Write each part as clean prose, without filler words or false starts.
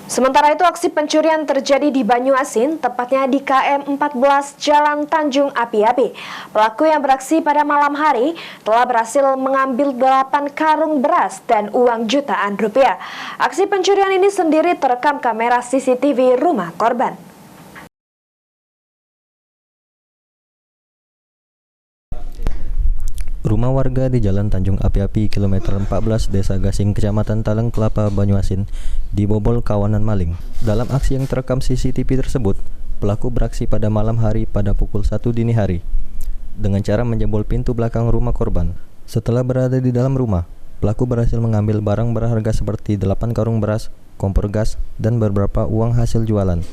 Sementara itu, aksi pencurian terjadi di Banyuasin, tepatnya di KM 14 Jalan Tanjung Api-Api. Pelaku yang beraksi pada malam hari telah berhasil mengambil 8 karung beras dan uang jutaan rupiah. Aksi pencurian ini sendiri terekam kamera CCTV rumah korban. Rumah warga di Jalan Tanjung Api-Api, kilometer 14, Desa Gasing, Kecamatan Taleng Kelapa, Banyuasin, dibobol kawanan maling. Dalam aksi yang terekam CCTV tersebut, pelaku beraksi pada malam hari pada pukul 1 dini hari dengan cara menjebol pintu belakang rumah korban. Setelah berada di dalam rumah, pelaku berhasil mengambil barang berharga seperti 8 karung beras, kompor gas, dan beberapa uang hasil jualan.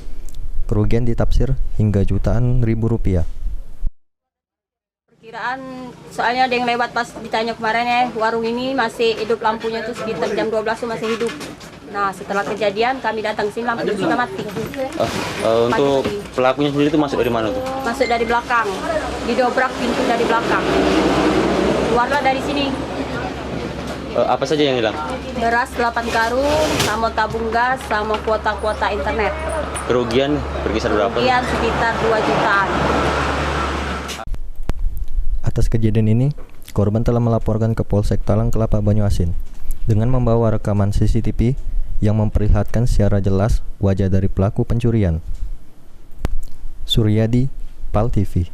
Kerugian ditaksir hingga jutaan ribu rupiah. Kiraan soalnya ada yang lewat pas ditanya kemarin ya, warung ini masih hidup lampunya tuh sekitar jam 12 tuh masih hidup. Nah setelah kejadian kami datang sini lampu sudah mati. Untuk pelakunya sendiri itu masuk dari mana tuh? Masuk dari belakang, didobrak pintu dari belakang. Keluarlah dari sini. Apa saja yang hilang? Beras 8 karung, sama tabung gas, sama kuota-kuota internet. Kerugian berkisar berapa? Kerugian sekitar 2 jutaan. Atas kejadian ini, korban telah melaporkan ke Polsek Taleng Kelapa, Banyuasin dengan membawa rekaman CCTV yang memperlihatkan secara jelas wajah dari pelaku pencurian. Suryadi, PAL TV.